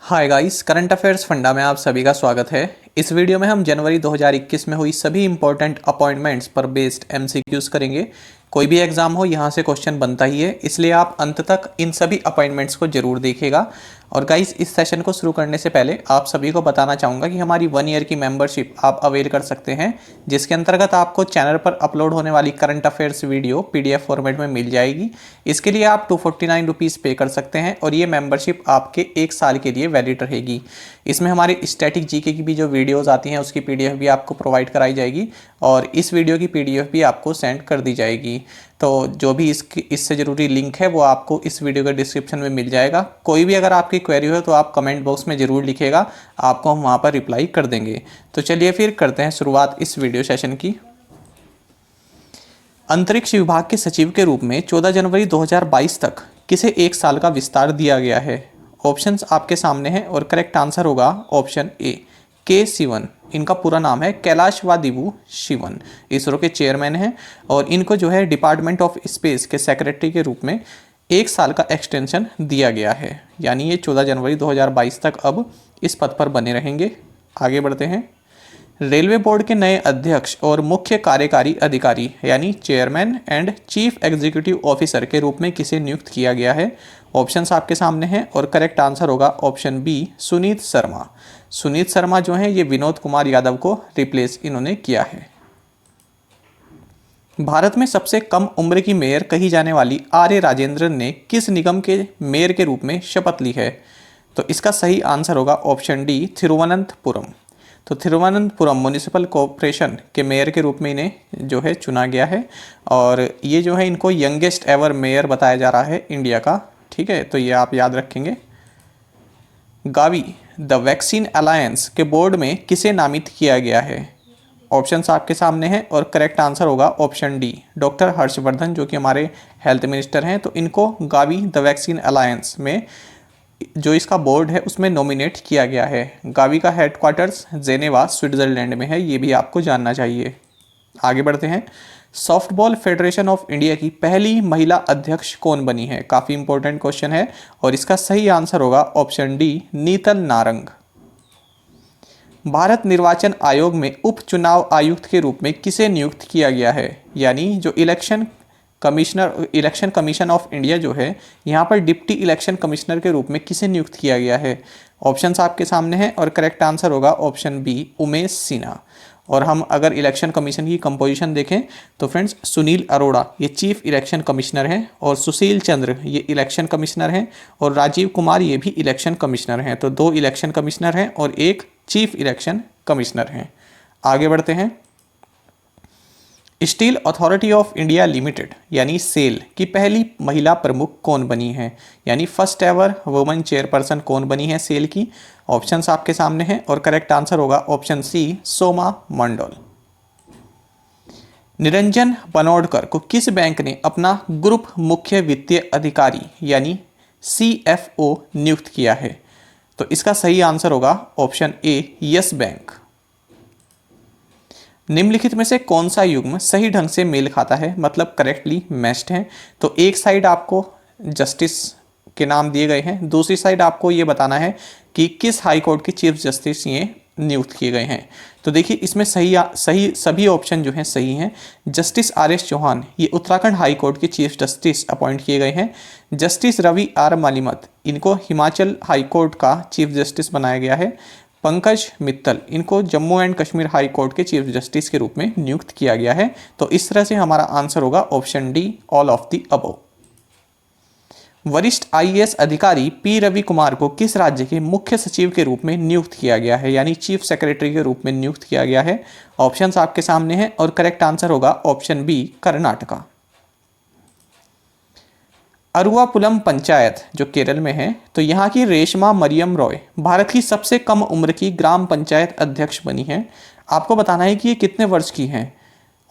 Hi guys, current affairs funda में आप सभी का स्वागत है। इस वीडियो में हम जनवरी 2021 में हुई सभी इंपॉर्टेंट अपॉइंटमेंट्स पर बेस्ड एमसीक्यूज करेंगे। कोई भी एग्जाम हो यहाँ से क्वेश्चन बनता ही है, इसलिए आप अंत तक इन सभी अपॉइंटमेंट्स को जरूर देखिएगा। और गाइस, इस सेशन को शुरू करने से पहले आप सभी को बताना चाहूँगा कि हमारी 1 ईयर की मेंबरशिप आप अवेल कर सकते हैं, जिसके अंतर्गत आपको चैनल पर अपलोड होने वाली current affairs video PDF format में मिल जाएगी। इसके लिए आप 249 रुपीज़ पे कर सकते हैं और ये मेंबरशिप आपके 1 साल के लिए वैलिड रहेगी। इसमें हमारी स्टैटिक जीके की भी जो वीडियोज़ आती हैं उसकी पीडीएफ भी आपको प्रोवाइड कराई जाएगी और इस वीडियो की पीडीएफ भी आपको सेंड कर दी जाएगी। तो जो भी इससे ज़रूरी लिंक है वो आपको इस वीडियो के डिस्क्रिप्शन में मिल जाएगा। कोई भी अगर आपकी क्वेरी हो तो आप कमेंट बॉक्स में ज़रूर लिखिएगा, आपको हम वहाँ पर रिप्लाई कर देंगे। तो चलिए फिर करते हैं शुरुआत इस वीडियो सेशन की। अंतरिक्ष विभाग के सचिव के रूप में 14 जनवरी 2022 तक किसे 1 साल का विस्तार दिया गया है? ऑप्शंस आपके सामने हैं और करेक्ट आंसर होगा ऑप्शन ए, के सिवन। इनका पूरा नाम है कैलाशवादिबू शिवन। इसरो के चेयरमैन हैं और इनको जो है डिपार्टमेंट ऑफ स्पेस के सेक्रेटरी के रूप में 1 साल का एक्सटेंशन दिया गया है, यानी ये 14 जनवरी 2022 तक अब इस पद पर बने रहेंगे। आगे बढ़ते हैं। रेलवे बोर्ड के नए अध्यक्ष और मुख्य कार्यकारी अधिकारी यानी chairman and chief executive officer के रूप में किसे नियुक्त किया गया है? ऑप्शंस आपके सामने हैं और करेक्ट आंसर होगा ऑप्शन बी, सुनीत शर्मा। सुनीत शर्मा जो हैं ये विनोद कुमार यादव को रिप्लेस इन्होंने किया है। भारत में सबसे कम उम्र की मेयर कही जाने वाली आर्य राजेंद्रन ने किस निगम के मेयर के रूप में शपथ ली है? तो इसका सही आंसर होगा ऑप्शन डी, थिरुवनंतपुरम। तो थिरुवनंतपुरम म्यूनिसिपल कॉरपोरेशन के मेयर के रूप में इन्हें जो है चुना गया है और ये जो है इनको यंगेस्ट एवर मेयर बताया जा रहा है इंडिया का। ठीक है, तो ये आप याद रखेंगे। गावी द वैक्सीन अलायंस के बोर्ड में किसे नामित किया गया है? ऑप्शंस आपके सामने हैं और करेक्ट आंसर होगा ऑप्शन डी, डॉक्टर हर्षवर्धन, जो कि हमारे हेल्थ मिनिस्टर हैं। तो इनको गावी द वैक्सीन अलायंस में जो इसका बोर्ड है उसमें नॉमिनेट किया गया है। गावी का हेडक्वार्टर्स जेनेवा स्विट्जरलैंड में है, ये भी आपको जानना चाहिए। आगे बढ़ते हैं। सॉफ्टबॉल फेडरेशन ऑफ इंडिया की पहली महिला अध्यक्ष कौन बनी है? काफ़ी इंपॉर्टेंट क्वेश्चन है और इसका सही आंसर होगा ऑप्शन डी, नीतल नारंग। भारत निर्वाचन आयोग में उप चुनाव आयुक्त के रूप में किसे नियुक्त किया गया है? यानी जो इलेक्शन कमीशन ऑफ इंडिया जो है यहाँ पर डिप्टी इलेक्शन कमिश्नर के रूप में किसे नियुक्त किया गया है? ऑप्शंस आपके सामने हैं और करेक्ट आंसर होगा ऑप्शन बी, उमेश सिन्हा। और हम अगर इलेक्शन कमीशन की कंपोजिशन देखें तो फ्रेंड्स, सुनील अरोड़ा ये चीफ इलेक्शन कमिश्नर हैं और सुशील चंद्र ये इलेक्शन कमिश्नर हैं और राजीव कुमार ये भी इलेक्शन कमिश्नर हैं। तो 2 इलेक्शन कमिश्नर हैं और 1 चीफ इलेक्शन कमिश्नर हैं। आगे बढ़ते हैं। Steel authority of India limited यानी सेल की पहली महिला प्रमुख कौन बनी है? यानी फर्स्ट एवर वुमेन चेयरपर्सन कौन बनी है सेल की? ऑप्शंस आपके सामने हैं और करेक्ट आंसर होगा ऑप्शन सी, सोमा मंडल। निरंजन बनोडकर को किस बैंक ने अपना ग्रुप मुख्य वित्तीय अधिकारी यानी CFO नियुक्त किया है? तो इसका सही आंसर होगा ऑप्शन ए, यस बैंक। निम्नलिखित में से कौन सा युग्म सही ढंग से मेल खाता है, मतलब करेक्टली मैच्ड है? तो एक साइड आपको जस्टिस के नाम दिए गए हैं, दूसरी साइड आपको ये बताना है कि किस हाई कोर्ट के चीफ जस्टिस ये नियुक्त किए गए हैं। तो देखिए इसमें सही सभी ऑप्शन जो हैं सही हैं। जस्टिस RS चौहान ये उत्तराखंड हाई कोर्ट के चीफ जस्टिस अपॉइंट किए गए हैं। जस्टिस रवि R मालीमत इनको हिमाचल हाई कोर्ट का चीफ जस्टिस बनाया गया है। पंकज मित्तल इनको Jammu and Kashmir high court के चीफ जस्टिस के रूप में नियुक्त किया गया है। तो इस तरह से हमारा आंसर होगा option D, all of the above. वरिष्ठ IAS अधिकारी P रवि कुमार को किस राज्य के मुख्य सचिव के रूप में नियुक्त किया गया है? यानी चीफ सेक्रेटरी के रूप में नियुक्त किया गया है। ऑप्शंस आपके सामने हैं और करेक्ट आंसर होगा ऑप्शन बी, कर्नाटका। अरुवापुलम पंचायत जो केरल में है, तो यहाँ की रेशमा मरियम रॉय भारत की सबसे कम उम्र की ग्राम पंचायत अध्यक्ष बनी है। आपको बताना है कि ये कितने वर्ष की हैं।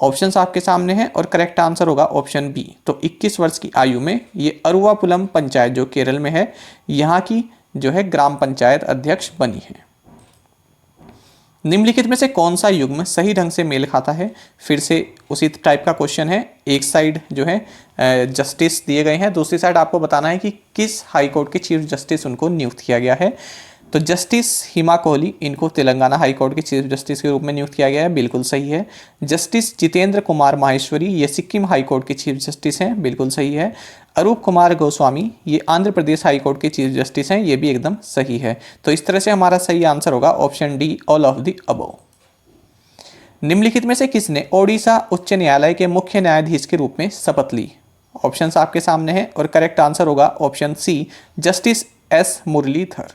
ऑप्शंस आपके सामने हैं और करेक्ट आंसर होगा ऑप्शन बी। तो 21 वर्ष की आयु में ये अरुवापुलम पंचायत जो केरल में है यहाँ की जो है ग्राम पंचायत अध्यक्ष बनी है। निम्नलिखित में से कौन सा युग्म सही ढंग से मेल खाता है? फिर से उसी टाइप का क्वेश्चन है। एक साइड जो है जस्टिस दिए गए हैं, दूसरी साइड आपको बताना है कि किस हाई कोर्ट के चीफ जस्टिस उनको नियुक्त किया गया है। तो जस्टिस हिमा कोहली, इनको तेलंगाना हाई कोर्ट के चीफ जस्टिस के रूप में नियुक्त किया गया है, बिल्कुल सही है। जस्टिस जितेंद्र कुमार माहेश्वरी, ये सिक्किम हाई कोर्ट के चीफ जस्टिस हैं, बिल्कुल सही है। अरूप कुमार गोस्वामी, ये आंध्र प्रदेश हाई कोर्ट के चीफ जस्टिस हैं, ये भी एकदम सही है। तो इस तरह से हमारा सही आंसर होगा option D, all of the above. निम्नलिखित में से किसने ओडिशा उच्च न्यायालय के मुख्य न्यायाधीश के रूप में शपथ ली? ऑप्शंस आपके सामने हैं और करेक्ट आंसर होगा option C, justice S Muralidhar.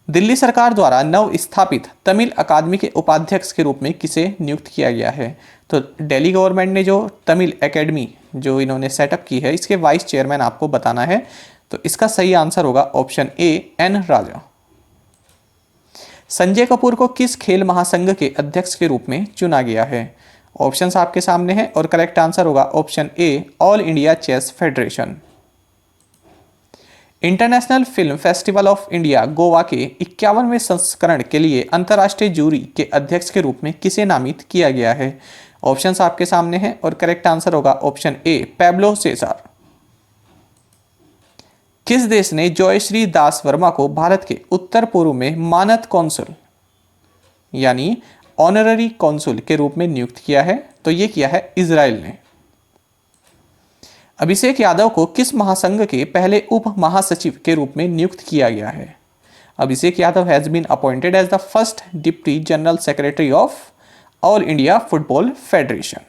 Delhi सरकार द्वारा नव स्थापित तमिल अकादमी के उपाध्यक्ष के रूप में किसे नियुक्त किया गया है? तो दिल्ली गवर्नमेंट ने जो तमिल एकेडमी जो इन्होंने सेटअप की है, इसके वाइस चेयरमैन आपको बताना है। तो इसका सही आंसर होगा ऑप्शन ए, एन राजा। संजय कपूर को किस खेल महासंघ के अध्यक्ष के रूप में चुना गया है? ऑप्शंस आपके सामने हैं और करेक्ट आंसर होगा option A, all India chess federation. International film festival of India Goa के 51वें संस्करण के लिए अंतर्राष्ट्रीय जूरी के अध्यक्ष के रूप में किसे नामित किया गया है? ऑप्शंस आपके सामने हैं और करेक्ट आंसर होगा ऑप्शन ए, पैब्लो सेसार। किस देश ने जयश्री दास वर्मा को भारत के उत्तर पूर्व में मानद कौंसल यानी ऑनररी कौंसल के रूप में नियुक्त किया है? तो ये किया है इजराइल ने। अभिषेक यादव को किस महासंघ के पहले उप महासचिव के रूप में नियुक्त किया गया है? Abhishek Yadav has been appointed as the first deputy general secretary of All India Football Federation.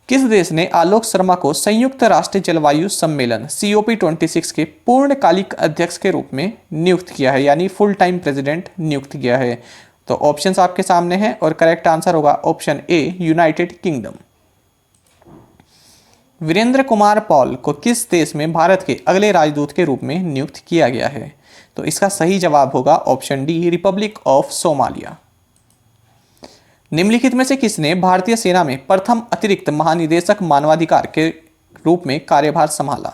किस देश ने आलोक शर्मा को संयुक्त राष्ट्र जलवायु सम्मेलन COP26 के पूर्णकालिक अध्यक्ष के रूप में नियुक्त किया है, यानी फुल टाइम प्रेसिडेंट नियुक्त किया है? तो ऑप्शंस आपके सामने हैं और करेक्ट आंसर होगा option A, united kingdom. Virendra Kumar Paul को किस देश में भारत के अगले राजदूत के रूप में नियुक्त किया गया है? तो इसका सही जवाब होगा option D, Republic of Somalia. निम्नलिखित में से किसने भारतीय सेना में प्रथम अतिरिक्त महानिदेशक मानवाधिकार के रूप में कार्यभार संभाला?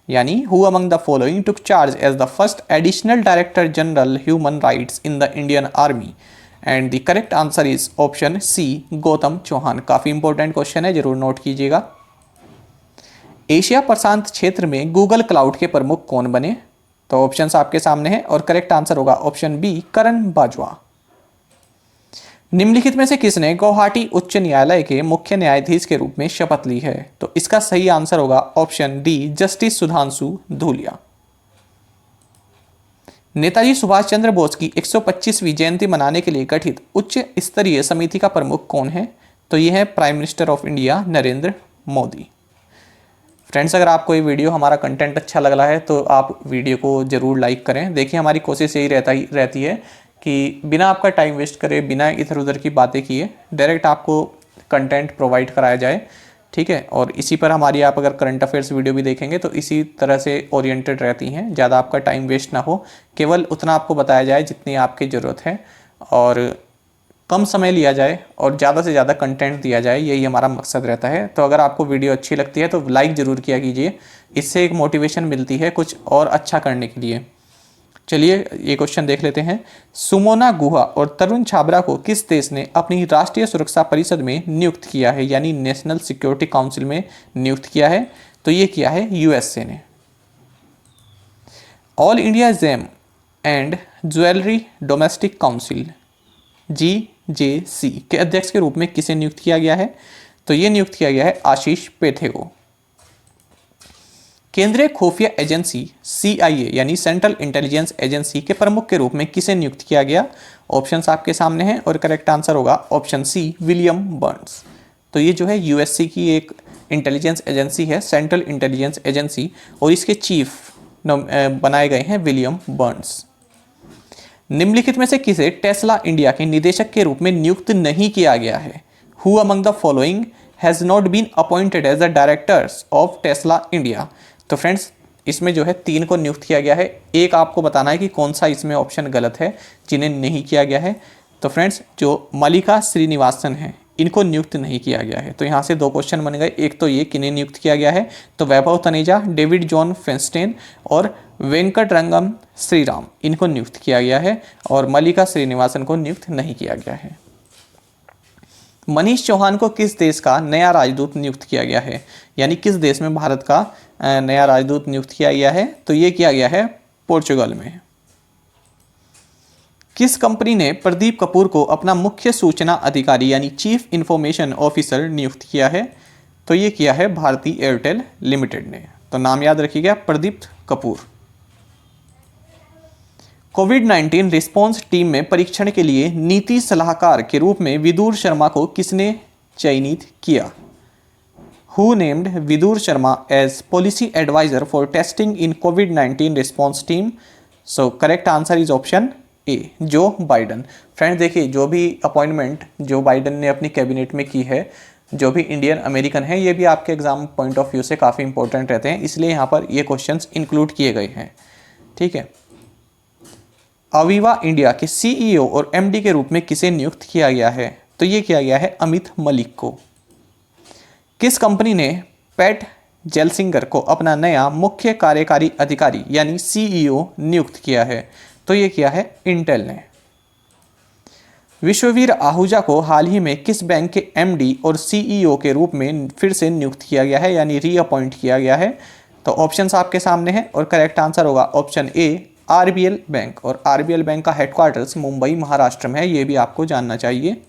यानी who among the following took charge as the first additional director general human rights in the Indian army? And the correct answer is option C, Gautam Chauhan. काफी इंपॉर्टेंट क्वेश्चन है, जरूर नोट कीजिएगा। एशिया प्रशांत क्षेत्र में गूगल क्लाउड के प्रमुख कौन बने? तो ऑप्शंस आपके सामने हैं और करेक्ट आंसर होगा ऑप्शन बी, करण बाजवा। निम्नलिखित में से किसने गुवाहाटी उच्च न्यायालय के मुख्य न्यायाधीश के रूप में शपथ ली है? तो इसका सही आंसर होगा option D, justice Sudhanshu Dhulia. Netaji Subhash Chandra Bose की 125वीं जयंती मनाने के लिए गठित उच्च स्तरीय समिति का प्रमुख कौन है? तो यह है prime minister of India Narendra Modi. Friends, अगर आपको ये वीडियो हमारा कंटेंट अच्छा लग रहा है तो आप वीडियो को जरूर लाइक करें। देखिए, हमारी कोशिश यही रहती है कि बिना आपका टाइम वेस्ट करे, बिना इधर उधर की बातें किए डायरेक्ट आपको कंटेंट प्रोवाइड कराया जाए, ठीक है। और इसी पर हमारी आप अगर करंट अफेयर्स वीडियो भी देखेंगे तो इसी तरह से ओरिएंटेड रहती हैं, ज़्यादा आपका टाइम वेस्ट ना हो, केवल उतना आपको बताया जाए जितनी आपकी ज़रूरत है और कम समय लिया जाए और ज़्यादा से ज़्यादा कंटेंट दिया जाए, यही हमारा मकसद रहता है। तो अगर आपको वीडियो अच्छी लगती है तो लाइक ज़रूर किया कीजिए, इससे एक मोटिवेशन मिलती है कुछ और अच्छा करने के लिए। चलिए ये क्वेश्चन देख लेते हैं। सुमोना गुहा और तरुण छाबरा को किस देश ने अपनी राष्ट्रीय सुरक्षा परिषद में नियुक्त किया है, यानी नेशनल सिक्योरिटी काउंसिल में नियुक्त किया है? तो ये किया है यूएसए ने। All India gem and jewellery domestic council GJC के अध्यक्ष के रूप में किसे नियुक्त किया गया है? तो ये नियुक्त किया गया है आशीष पेथे को। केंद्रीय खुफिया एजेंसी CIA यानी सेंट्रल इंटेलिजेंस एजेंसी के प्रमुख के रूप में किसे नियुक्त किया गया? ऑप्शंस आपके सामने हैं और करेक्ट आंसर होगा ऑप्शन सी, विलियम बर्न्स। तो ये जो है यूएससी की एक इंटेलिजेंस एजेंसी है, सेंट्रल इंटेलिजेंस एजेंसी, और इसके चीफ बनाए गए हैं विलियम बर्न्स। निम्नलिखित में से किसे टेस्ला इंडिया के निदेशक के रूप में नियुक्त नहीं किया गया है? Who among the following has not been appointed as the directors of Tesla India? तो फ्रेंड्स, इसमें जो है 3 को नियुक्त किया गया है, एक आपको बताना है कि कौन सा इसमें ऑप्शन गलत है जिन्हें नहीं किया गया है। तो फ्रेंड्स, जो मल्लिका श्रीनिवासन है इनको नियुक्त नहीं किया गया है। तो यहाँ से 2 क्वेश्चन बन गए, एक तो ये किन्हें नियुक्त किया गया है, तो वैभव तनेजा, डेविड जॉन फेंस्टेन और वेंकट रंगम श्रीराम, इनको नियुक्त किया गया है और मल्लिका श्रीनिवासन को नियुक्त नहीं किया गया है। मनीष चौहान को किस देश का नया राजदूत नियुक्त किया गया है, यानी किस देश में भारत का नया राजदूत नियुक्त किया गया है? तो ये किया गया है पोर्चुगल में। किस कंपनी ने प्रदीप कपूर को अपना मुख्य सूचना अधिकारी यानी चीफ इंफॉर्मेशन ऑफिसर नियुक्त किया है? तो ये किया है भारती एयरटेल लिमिटेड ने। तो नाम याद रखिएगा, प्रदीप कपूर। कोविड-19 रिस्पॉन्स टीम में परीक्षण के लिए नीति सलाहकार के रूप में विदुर शर्मा को किसने चयनित किया? Who named Vidur Sharma as policy advisor for testing in COVID-19 response team? So correct answer is option A, जो बाइडन। फ्रेंड्स देखिए, जो भी अपॉइंटमेंट जो बाइडन ने अपनी कैबिनेट में की है, जो भी इंडियन अमेरिकन है, ये भी आपके एग्जाम पॉइंट ऑफ व्यू से काफ़ी इंपॉर्टेंट रहते हैं, इसलिए यहाँ पर ये क्वेश्चंस इंक्लूड किए गए हैं। ठीक है। अवीवा इंडिया के CEO और MD के रूप में किसे नियुक्त किया गया है? तो ये किया गया है अमित मलिक को। किस कंपनी ने पैट जेल्सिंगर को अपना नया मुख्य कार्यकारी अधिकारी यानी CEO नियुक्त किया है? तो ये किया है इंटेल ने। विश्ववीर आहूजा को हाल ही में किस बैंक के MD और CEO के रूप में फिर से नियुक्त किया गया है यानी रीअपॉइंट किया गया है? तो ऑप्शंस आपके सामने हैं और करेक्ट आंसर होगा ऑप्शन A, RBL बैंक। और RBL बैंक का हेडक्वार्टर्स मुंबई महाराष्ट्र में है, ये भी आपको जानना चाहिए।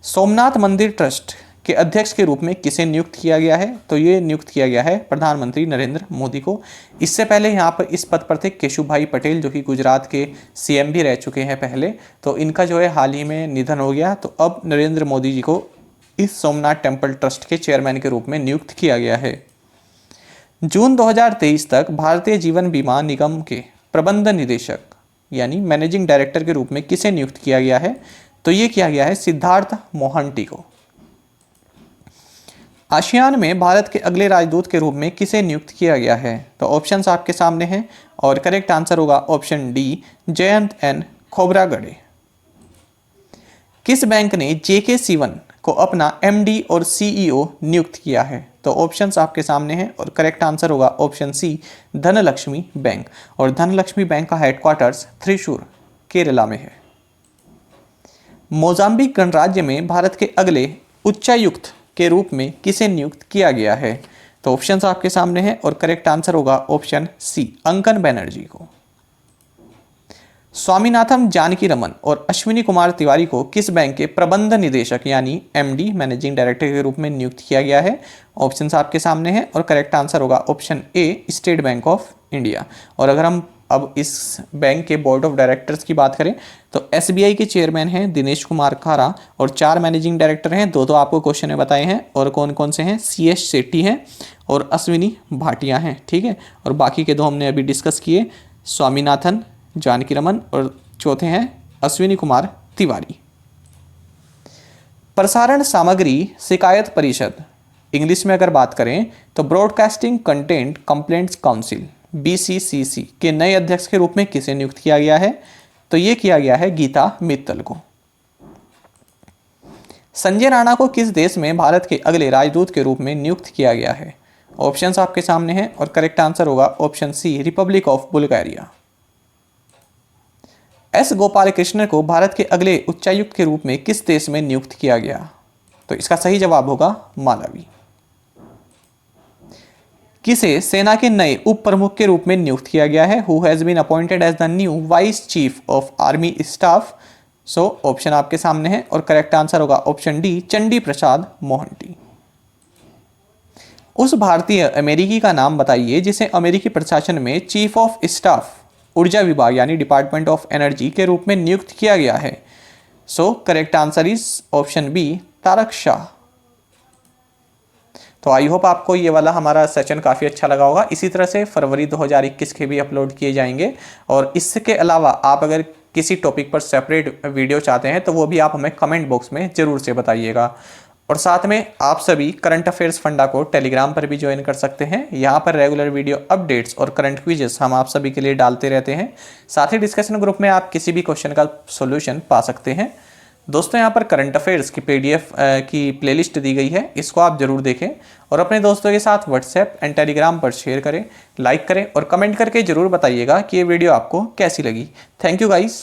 सोमनाथ मंदिर ट्रस्ट के अध्यक्ष के रूप में किसे नियुक्त किया गया है? तो ये नियुक्त किया गया है प्रधानमंत्री नरेंद्र मोदी को। इससे पहले यहाँ पर इस पद पर थे केशुभाई पटेल, जो कि गुजरात के CM भी रह चुके हैं पहले। तो इनका जो है हाल ही में निधन हो गया, तो अब नरेंद्र मोदी जी को इस सोमनाथ टेम्पल ट्रस्ट के चेयरमैन के रूप में नियुक्त किया गया है। जून 2023 तक भारतीय जीवन बीमा निगम के प्रबंध निदेशक यानी मैनेजिंग डायरेक्टर के रूप में किसे नियुक्त किया गया है? तो ये किया गया है सिद्धार्थ मोहंती को। आसियान में भारत के अगले राजदूत के रूप में किसे नियुक्त किया गया है? तो ऑप्शंस आपके सामने हैं और करेक्ट आंसर होगा option D, Jayant N Khobragade. किस बैंक ने JK Sivan को अपना MD और CEO नियुक्त किया है? तो ऑप्शंस आपके सामने हैं और करेक्ट आंसर होगा ऑप्शन सी, धनलक्ष्मी बैंक। और धनलक्ष्मी बैंक का हेडक्वार्टर्स त्रिशूर केरला में है। मोजाम्बिक गणराज्य में भारत के अगले उच्चायुक्त के रूप में किसे नियुक्त किया गया है? तो ऑप्शंस आपके सामने हैं और करेक्ट आंसर होगा ऑप्शन सी, अंकन बनर्जी को। स्वामीनाथन जानकी रमन और अश्विनी कुमार तिवारी को किस बैंक के प्रबंध निदेशक यानी MD मैनेजिंग डायरेक्टर के रूप में नियुक्त किया गया है? ऑप्शंस आपके सामने हैं और करेक्ट आंसर होगा option A, state bank of India. और अगर हम अब इस बैंक के बोर्ड ऑफ डायरेक्टर्स की बात करें तो SBI के चेयरमैन हैं दिनेश कुमार खारा और 4 मैनेजिंग डायरेक्टर हैं, दो आपको क्वेश्चन में बताए हैं। और कौन कौन से हैं? CS सेट्टी हैं और अश्विनी भाटिया हैं। ठीक है, और बाकी के 2 हमने अभी डिस्कस किए, स्वामीनाथन जानकी रमन और चौथे हैं अश्विनी कुमार तिवारी। प्रसारण सामग्री शिकायत परिषद, इंग्लिश में अगर बात करें तो broadcasting content complaints council BCCC के नए अध्यक्ष के रूप में किसे नियुक्त किया गया है? तो ये किया गया है गीता मित्तल को। संजय राणा को किस देश में भारत के अगले राजदूत के रूप में नियुक्त किया गया है? ऑप्शंस आपके सामने हैं और करेक्ट आंसर होगा option C, republic of Bulgaria. S Gopalakrishnan को भारत के अगले उच्चायुक्त के रूप में किस देश में नियुक्त किया गया? तो इसका सही जवाब होगा मालावी। किसे सेना के नए उप प्रमुख के रूप में नियुक्त किया गया है? Who has been appointed as the new vice chief of army staff? So option आपके सामने है और करेक्ट आंसर होगा ऑप्शन डी, चंडी प्रसाद मोहंती। उस भारतीय अमेरिकी का नाम बताइए जिसे अमेरिकी प्रशासन में चीफ ऑफ स्टाफ ऊर्जा विभाग यानी डिपार्टमेंट ऑफ एनर्जी के रूप में नियुक्त किया गया है। So correct answer is option B, Tarak Shah. तो आई होप आपको ये वाला हमारा सेशन काफ़ी अच्छा लगा होगा। इसी तरह से फरवरी 2021 के भी अपलोड किए जाएंगे और इसके अलावा आप अगर किसी टॉपिक पर सेपरेट वीडियो चाहते हैं तो वो भी आप हमें कमेंट बॉक्स में ज़रूर से बताइएगा। और साथ में आप सभी करंट अफेयर्स फंडा को टेलीग्राम पर भी ज्वाइन कर सकते हैं। यहाँ पर रेगुलर वीडियो अपडेट्स और करंट क्विजेस हम आप सभी के लिए डालते रहते हैं। साथ ही डिस्कशन ग्रुप में आप किसी भी क्वेश्चन का सॉल्यूशन पा सकते हैं। दोस्तों यहाँ पर करंट अफेयर्स की PDF की प्लेलिस्ट दी गई है, इसको आप जरूर देखें और अपने दोस्तों के साथ व्हाट्सएप एंड टेलीग्राम पर शेयर करें, लाइक करें और कमेंट करके जरूर बताइएगा कि ये वीडियो आपको कैसी लगी। Thank you guys.